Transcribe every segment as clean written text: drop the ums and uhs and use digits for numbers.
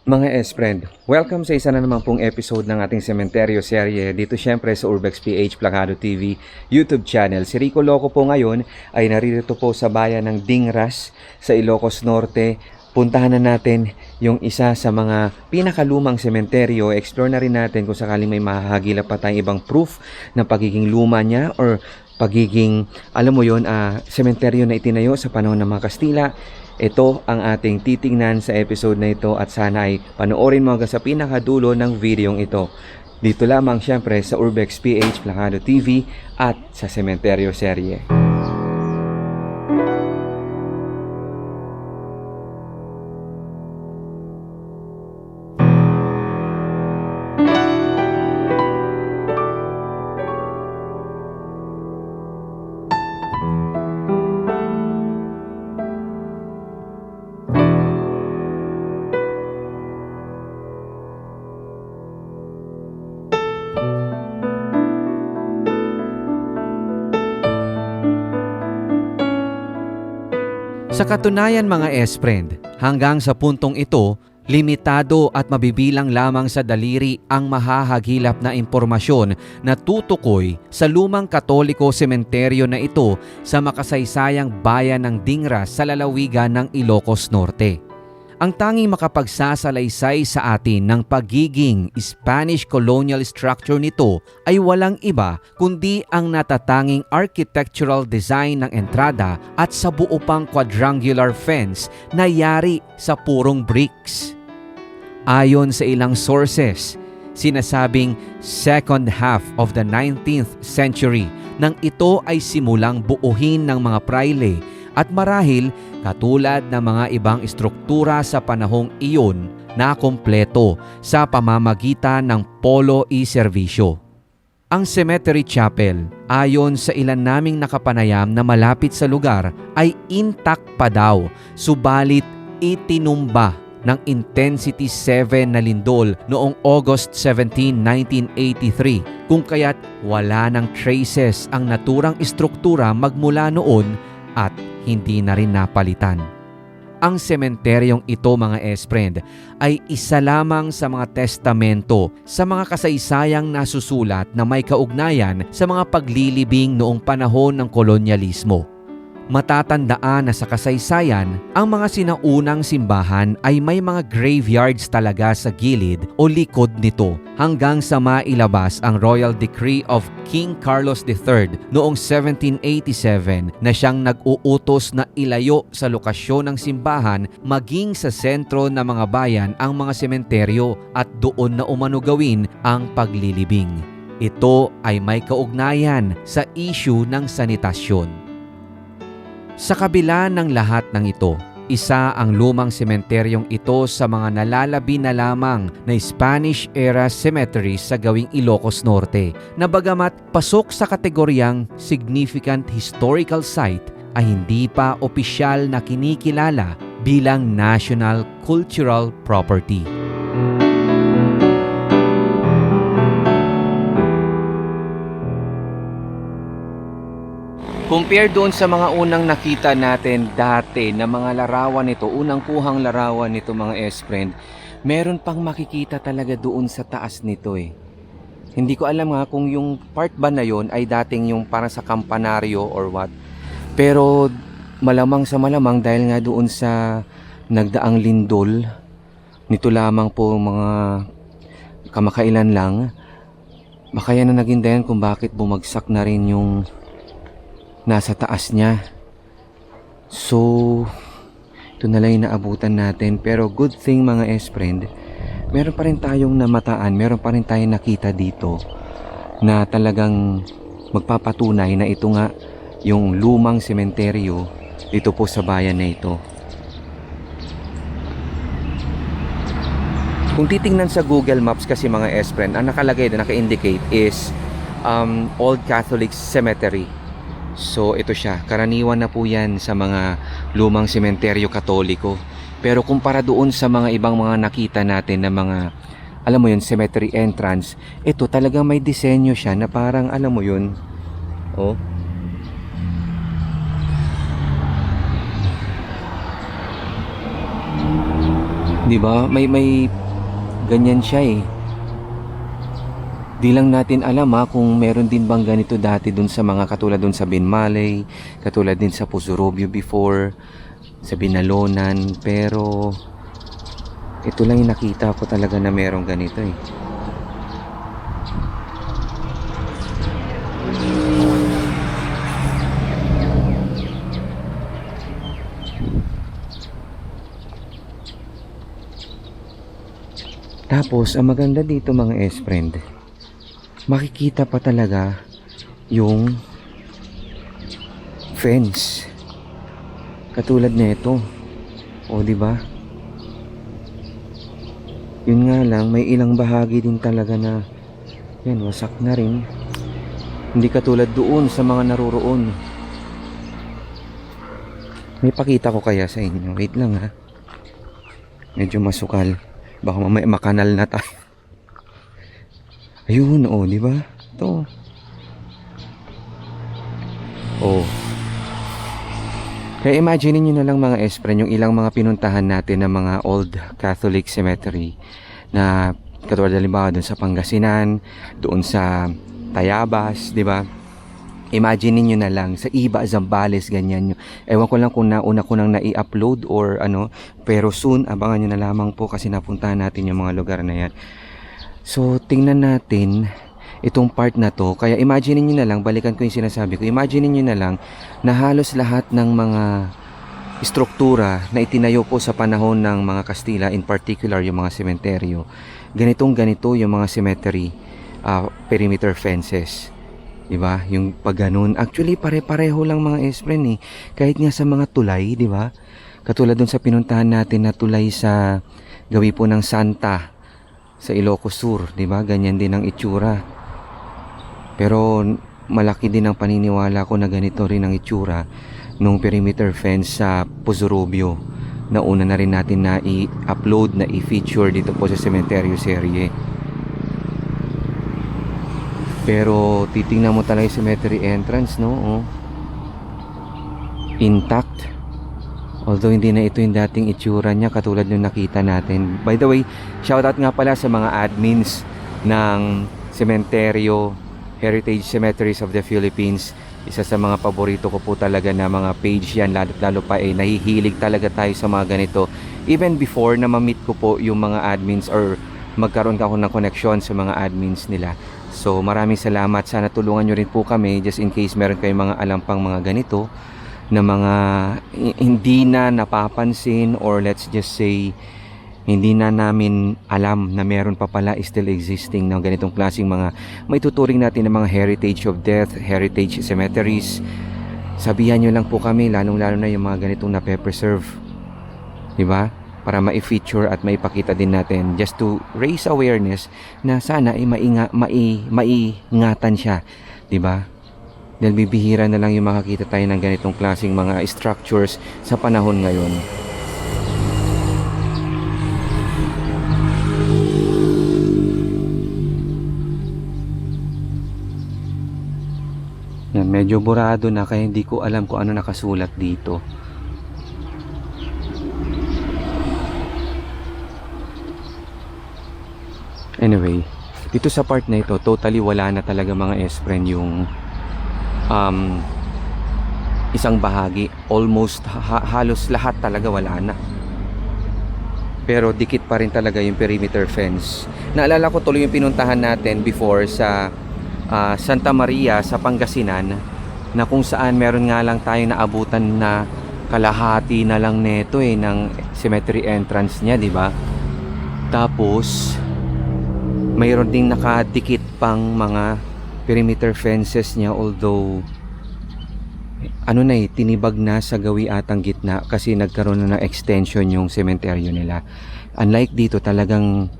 Mga S-Friend, welcome sa isa na naman pong episode ng ating Sementeryo serye dito syempre sa Urbex PH Plakado TV YouTube channel. Si Rico Loco po ngayon ay naririto po sa bayan ng Dingras sa Ilocos Norte. Puntahan na natin yung isa sa mga pinakalumang sementeryo. Explore na rin natin kung sakaling may mahahagilap pa tayong ibang proof ng pagiging luma niya or pagiging, alam mo yun, sementeryo na itinayo sa panahon ng mga Kastila. Ito ang ating titingnan sa episode na ito at sana ay panoorin mo hanggang sa pinakadulo ng videong ito. Dito lamang syempre sa Urbex PH Plakado TV at sa Sementeryo Serye. Sa katunayan mga S-Friend, hanggang sa puntong ito, limitado at mabibilang lamang sa daliri ang mahahagilap na impormasyon na tutukoy sa lumang Katoliko sementeryo na ito sa makasaysayang bayan ng Dingras sa lalawigan ng Ilocos Norte. Ang tanging makapagsasalaysay sa atin ng pagiging Spanish colonial structure nito ay walang iba kundi ang natatanging architectural design ng entrada at sa buo pang quadrangular fence na yari sa purong bricks. Ayon sa ilang sources, sinasabing second half of the 19th century nang ito ay simulang buuhin ng mga praile at marahil katulad ng mga ibang istruktura sa panahong iyon na kompleto sa pamamagitan ng polo i-serbisyo. Ang Cemetery Chapel, ayon sa ilan naming nakapanayam na malapit sa lugar, ay intact pa daw, subalit itinumba ng Intensity 7 na lindol noong August 17, 1983, kung kaya't wala ng traces ang naturang istruktura magmula noon at hindi na rin napalitan. Ang sementeryong ito mga S-Friend ay isa lamang sa mga testamento sa mga kasaysayang nasusulat na may kaugnayan sa mga paglilibing noong panahon ng kolonyalismo. Matatandaan na sa kasaysayan, ang mga sinaunang simbahan ay may mga graveyards talaga sa gilid o likod nito hanggang sa mailabas ang Royal Decree of King Carlos III noong 1787 na siyang nag-uutos na ilayo sa lokasyon ng simbahan maging sa sentro ng mga bayan ang mga sementeryo at doon na umano gawin ang paglilibing. Ito ay may kaugnayan sa issue ng sanitasyon. Sa kabila ng lahat ng ito, isa ang lumang sementeryong ito sa mga nalalabi na lamang na Spanish-era cemeteries sa gawing Ilocos Norte na bagamat pasok sa kategoryang Significant Historical Site ay hindi pa opisyal na kinikilala bilang National Cultural Property. Compare doon sa mga unang nakita natin dati na mga larawan nito, unang kuhang larawan nito mga S-Friend, meron pang makikita talaga doon sa taas nito eh. Hindi ko alam nga kung yung part ba na yon ay dating yung para sa kampanaryo or what. Pero malamang sa malamang dahil nga doon sa nagdaang lindol, nito lamang po mga kamakailan lang, baka yan na naging dahilan kung bakit bumagsak na rin yung nasa taas niya. So, ito na lang yung naabutan natin. Pero good thing mga S-Friend, meron pa rin tayong namataan, meron pa rin tayong nakita dito na talagang magpapatunay na ito nga yung lumang sementeryo dito po sa bayan na ito. Kung titingnan sa Google Maps kasi mga S-Friend, ang nakalagay na naka-indicate is Old Catholic Cemetery. So ito siya, karaniwan na po yan sa mga lumang sementeryo Katoliko. Pero kumpara doon sa mga ibang mga nakita natin na mga, alam mo yun, cemetery entrance, ito talagang may disenyo siya na parang, alam mo yun, oh, 'Di ba? May ganyan siya eh. Di lang natin alam kung meron din bang ganito dati dun sa mga katulad dun sa Binmaley, katulad din sa Pusurobio before, sa Binalonan, pero ito lang yung nakita ko talaga na merong ganito eh. Tapos, ang maganda dito mga S-friend, makikita pa talaga yung fence. Katulad nito. O, di ba? Yun nga lang, may ilang bahagi din talaga na yan, wasak na rin. Hindi katulad doon sa mga naroroon. May pakita ko kaya sa inyo. Wait lang ha. Medyo masukal. Baka mamaya makanal na tayo. Ayun, oh, di ba? Ito. Oh. Kaya imagine niyo na lang mga S-friend, yung ilang mga pinuntahan natin ng mga old Catholic cemetery na katulad halimbawa doon sa Pangasinan, doon sa Tayabas, di ba? Imagine niyo na lang sa Iba, Zambales, ganyan nyo. Ewan ko lang kung nauna ko nang nai-upload or ano, pero soon abangan nyo na lamang po kasi napuntahan natin yung mga lugar na yan. So tingnan natin itong part na to. Kaya imagine niyo na lang, balikan ko yung sinasabi ko, imagine niyo na lang na halos lahat ng mga struktura na itinayo po sa panahon ng mga Kastila, in particular yung mga sementeryo, ganito yung mga cemetery perimeter fences. Diba? Yung pag ganun. Actually, pare-pareho lang mga S-friend eh. Kahit nga sa mga tulay, diba? Katulad dun sa pinuntahan natin na tulay sa gawi po ng Santa sa Ilocos Sur, diba? Ganyan din ang itsura. Pero malaki din ang paniniwala ko na ganito rin ang itsura nung perimeter fence sa Pusurobio na una na rin natin na i-upload, na i-feature dito po sa Cementerio Serie. Pero titingnan mo talaga yung cemetery entrance, no? Oh. Intact. Although hindi na ito yung dating itsura niya katulad yung nakita natin. By the way, shoutout nga pala sa mga admins ng Cementerio Heritage Cemeteries of the Philippines. Isa sa mga paborito ko po talaga na mga page yan. Lalo pa nahihilig talaga tayo sa mga ganito. Even before na ma-meet ko po yung mga admins or magkaroon ako ng connection sa mga admins nila. So maraming salamat. Sana tulungan nyo rin po kami just in case meron kayong mga alam pang mga ganito na mga hindi na napapansin or let's just say hindi na namin alam na meron pa pala still existing na ganitong klaseng mga may tuturing natin ng mga heritage of death, heritage cemeteries. Sabihan nyo lang po kami, lalong lalo na yung mga ganitong na-preserve, diba? Para ma-feature at maipakita din natin just to raise awareness na sana ay maingatan siya, di ba? Dahil bibihira na lang yung makakita tayo ng ganitong klaseng mga structures sa panahon ngayon. Yan, medyo burado na kaya hindi ko alam kung ano nakasulat dito. Anyway, dito sa part na ito, totally wala na talaga mga S-friend yung isang bahagi. Almost halos lahat talaga wala na. Pero dikit pa rin talaga yung perimeter fence. Naalala ko tuloy yung pinuntahan natin before sa Santa Maria sa Pangasinan na kung saan meron nga lang tayong naabutan na kalahati na lang neto ng cemetery entrance niya, di ba? Tapos mayroon ding nakadikit pang mga perimeter fences niya, although tinibag na sa gawi atang gitna kasi nagkaroon na ng extension yung sementeryo nila. Unlike dito, talagang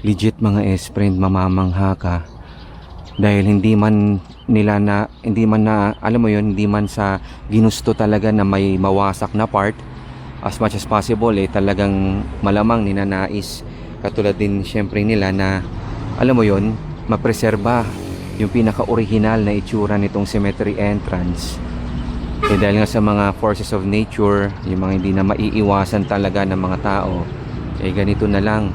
legit mga S-friend, mamamangha ka dahil hindi man sa ginusto talaga na may mawasak na part. As much as possible talagang malamang ninanais, katulad din syempre nila na mapreserba yung pinaka-original na itsura nitong cemetery entrance. Dahil nga sa mga forces of nature, yung mga hindi na maiiwasan talaga ng mga tao, ganito na lang.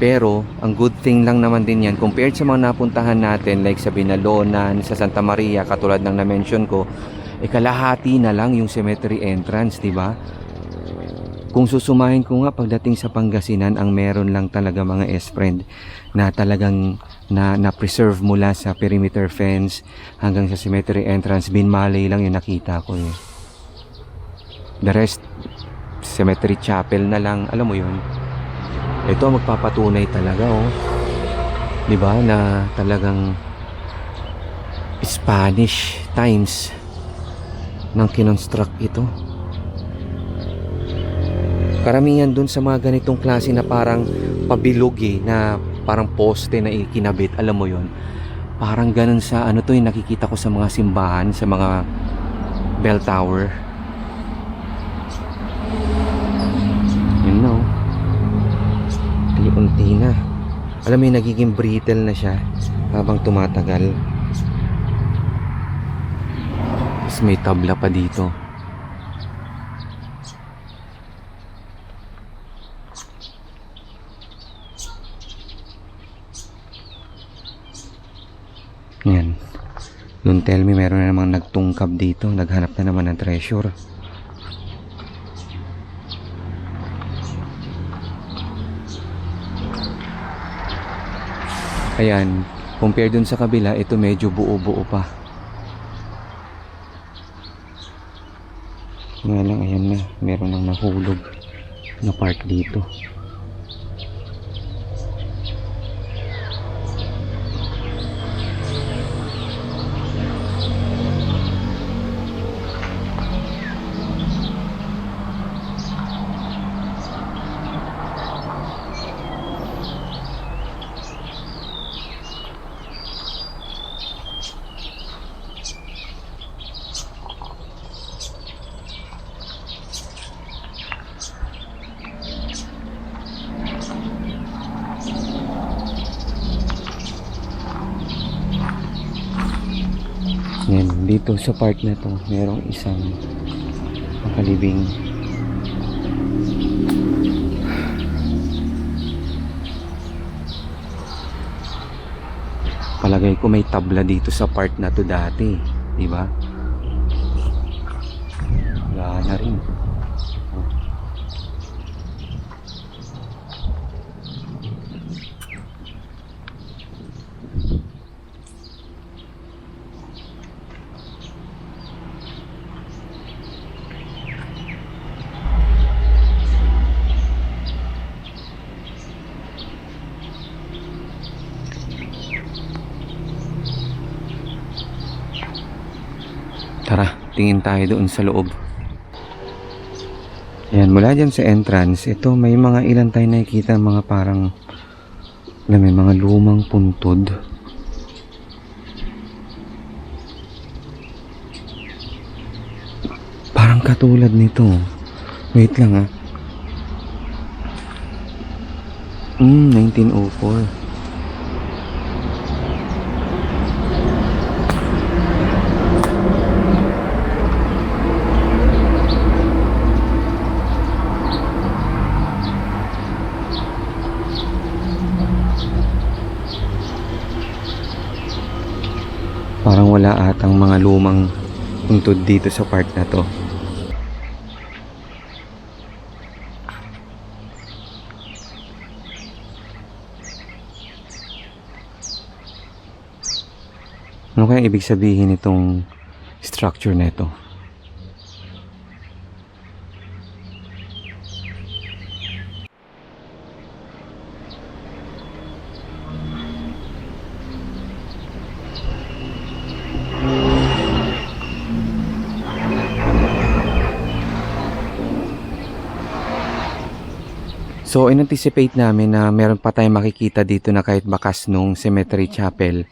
Pero, ang good thing lang naman din yan, compared sa mga napuntahan natin, like sa Binalonan, sa Santa Maria, katulad ng na-mention ko, kalahati na lang yung cemetery entrance, di ba? Kung susumahin ko nga pagdating sa Pangasinan, ang meron lang talaga mga S-friend na talagang na-preserve mula sa perimeter fence hanggang sa cemetery entrance, Binmalay lang yung nakita ko eh. The rest, cemetery chapel na lang, alam mo yun. Ito magpapatunay talaga oh. 'Di ba na talagang Spanish times nang kinonstruct ito. Karamihan dun sa mga ganitong klase na parang pabilog na parang poste na ikinabit, alam mo 'yon. Parang ganun sa ano to yung nakikita ko sa mga simbahan, sa mga bell tower. Yun no. Unti na. Alam mo yung nagiging brittle na siya habang tumatagal. Tapos may tabla pa dito. Yan. Don't tell me meron na namang nagtungkab dito. Naghanap na naman ng treasure. Ayan, compare dun sa kabila, ito medyo buo-buo pa. Nga lang, ayan na, meron nang nahulog na part dito. Yan, dito sa part na to, merong isang nakalibing. Palagay ko may tabla dito sa part na to dati, di ba? Wala na rin. Tara, tingin tayo doon sa loob. Ayan, mula dyan sa entrance, ito may mga ilan tayo nakikita, mga parang may mga lumang puntod. Parang katulad nito. Wait lang ah. 1904. Parang wala atang mga lumang puntod dito sa part na to. Ano kaya ibig sabihin itong structure na ito? So, in-anticipate namin na meron pa tayong makikita dito na kahit bakas nung cemetery chapel.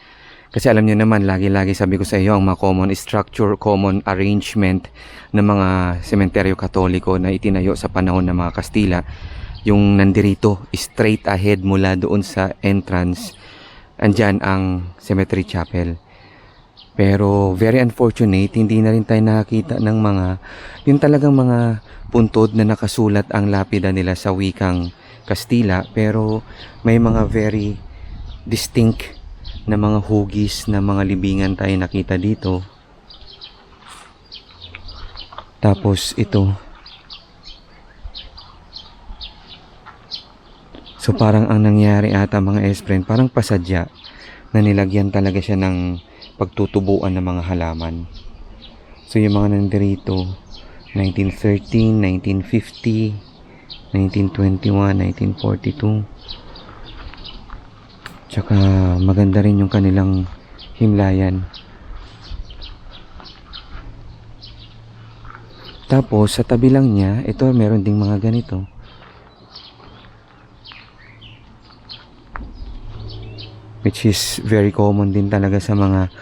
Kasi alam niyo naman, lagi-lagi sabi ko sa iyo, ang mga common structure, common arrangement ng mga sementeryo katoliko na itinayo sa panahon ng mga Kastila, yung nandirito, straight ahead mula doon sa entrance, andyan ang cemetery chapel. Pero very unfortunate, hindi na rin tayo nakakita ng mga, yung talagang mga puntod na nakasulat ang lapida nila sa wikang Kastila, pero may mga very distinct na mga hugis na mga libingan tayo nakita dito. Tapos ito. So parang ang nangyari ata mga S-friend, parang pasadya na nilagyan talaga siya ng pagtutubuan ng mga halaman. So yung mga nandirito, 1913, 1950, 1921, 1942. Tsaka maganda rin yung kanilang himlayan. Tapos sa tabi lang niya, ito meron ding mga ganito. Which is very common din talaga sa mga,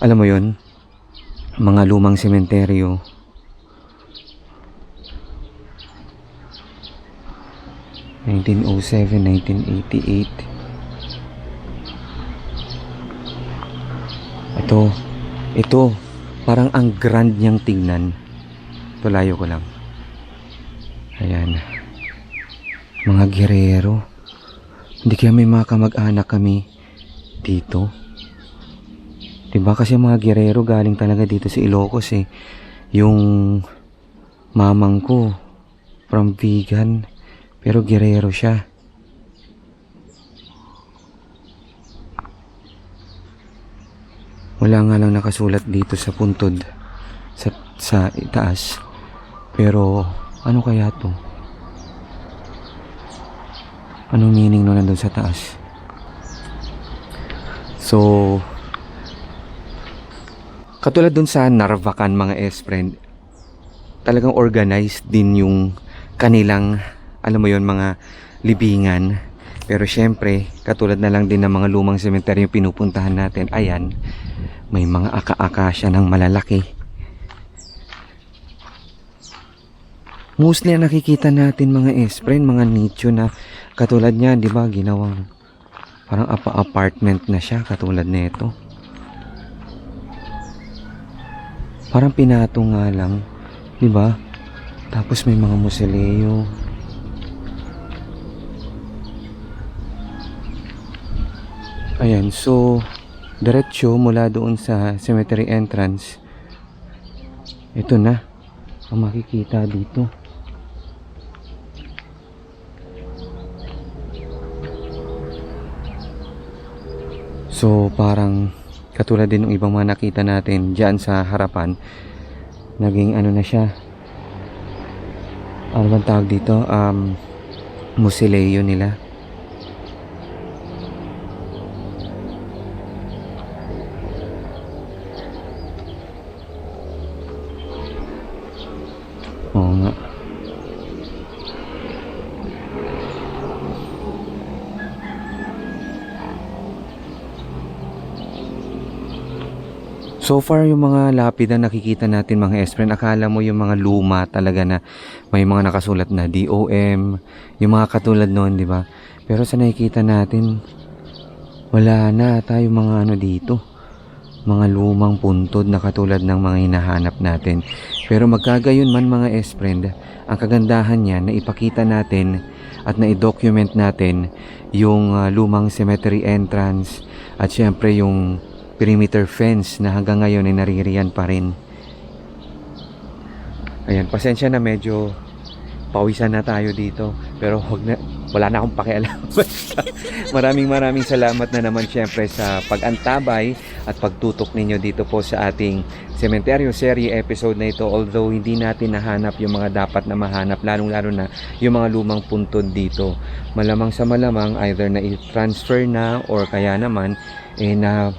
alam mo yun, mga lumang sementeryo. (1907, 1988). Ito, parang ang grand niyang tignan. Tulayo ko lang. Ayan. Mga gerero. Hindi kaya may mga kamag-anak kami dito. Diba kasi mga gerero galing talaga dito sa Ilocos eh. Yung mamang ko from Vigan, pero gerero siya. Wala nga lang nakasulat dito sa puntod sa itaas. Pero ano kaya to? Anong meaning nun nandun sa taas? So katulad dun sa Narvacan mga S-friend, talagang organized din yung kanilang, alam mo yon, mga libingan. Pero syempre, katulad na lang din ng mga lumang sementeryo yung pinupuntahan natin. Ayan, may mga aka-akasya ng malalaki. Mostly nakikita natin mga S-friend, mga nicho na katulad niya, di ba, ginawang parang apartment na siya, katulad nito. Parang pinato nga lang, di ba? Tapos may mga museleo. Ayan, so diretso mula doon sa cemetery entrance. Ito na ang makikita dito. So parang katulad din ng ibang mga nakita natin dyan sa harapan, naging ano na siya, ano bang tawag dito, musileo nila. Oo nga. So far yung mga lapid na nakikita natin mga S-friend, akala mo yung mga luma talaga na may mga nakasulat na DOM, yung mga katulad noon, di ba? Pero sa nakikita natin, wala na tayo mga ano dito, mga lumang puntod na katulad ng mga hinahanap natin. Pero magkagayon man mga S-friend, ang kagandahan niya na ipakita natin at na i-document natin yung lumang cemetery entrance at syempre yung perimeter fence na hanggang ngayon ay naririyan pa rin. Ayan, pasensya na, medyo pawisan na tayo dito, pero wala na akong pakialam. maraming salamat na naman syempre sa pag-antabay at pagtutok ninyo dito po sa ating Cementerio Serie episode na ito. Although hindi natin nahanap yung mga dapat na mahanap, lalong-lalo na yung mga lumang puntod dito. Malamang sa malamang either na i-transfer na or kaya naman na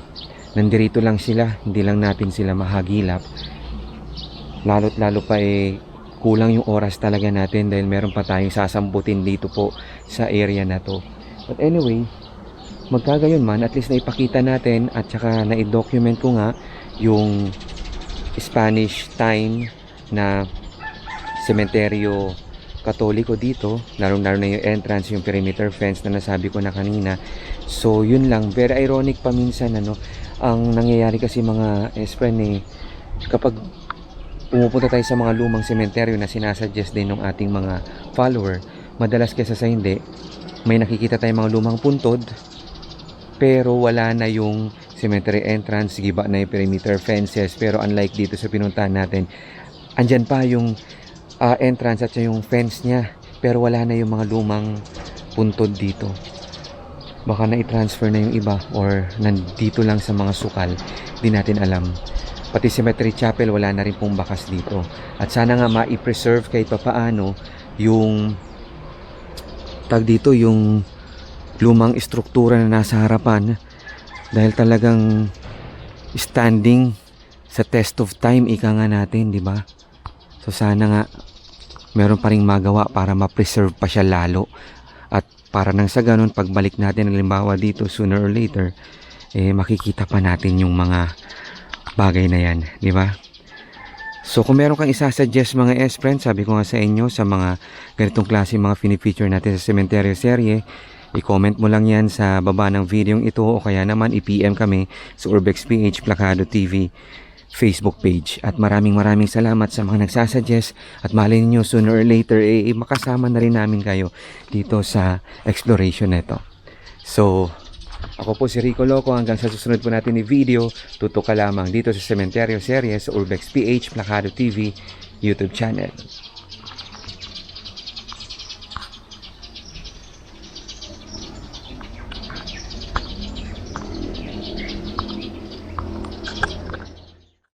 nandirito lang sila, hindi lang natin sila mahagilap. Lalo't lalo pa kulang yung oras talaga natin dahil meron pa tayong sasambutin dito po sa area na to. But anyway, magkagayon man, at least na ipakita natin at saka na i-document ko nga yung Spanish time na sementeryo Katoliko dito, lalo-lalo na yung entrance, yung perimeter fence na nasabi ko na kanina. So yun lang, very ironic pa minsan ang nangyayari kasi mga S-friend kapag pumupunta tayo sa mga lumang sementeryo na sinasuggest din ng ating mga follower, madalas kaysa sa hindi, may nakikita tayong mga lumang puntod, pero wala na yung cemetery entrance, giba na yung perimeter fences. Pero unlike dito sa pinuntahan natin, andyan pa yung entrance at yung fence niya, pero wala na yung mga lumang puntod dito. Baka na i-transfer na yung iba or nandito lang sa mga sukal, di natin alam. Pati cemetery chapel, wala na rin pong bakas dito. At sana nga ma-preserve kahit papaano yung yung lumang istruktura na nasa harapan, dahil talagang standing sa test of time, ika nga natin, di ba? So sana nga meron pa ring magawa para ma-preserve pa siya lalo, at para nang sa ganun pagbalik natin halimbawa dito sooner or later, makikita pa natin yung mga bagay na yan, di ba? So kung meron kang isasuggest mga S-Friends, sabi ko nga sa inyo, sa mga ganitong klase mga fini-feature natin sa Cementerio Serye, i-comment mo lang yan sa baba ng video ito, o kaya naman i-PM kami sa Urbex PH Plakado TV Facebook page. At maraming salamat sa mga nagsasuggest, at malay niyo sooner or later makasama na rin namin kayo dito sa exploration nito. So ako po si Rico Loco, hanggang sa susunod po natin ni video, tutok ka lamang dito sa Cementerio Serye sa Urbex PH Plakado TV YouTube channel.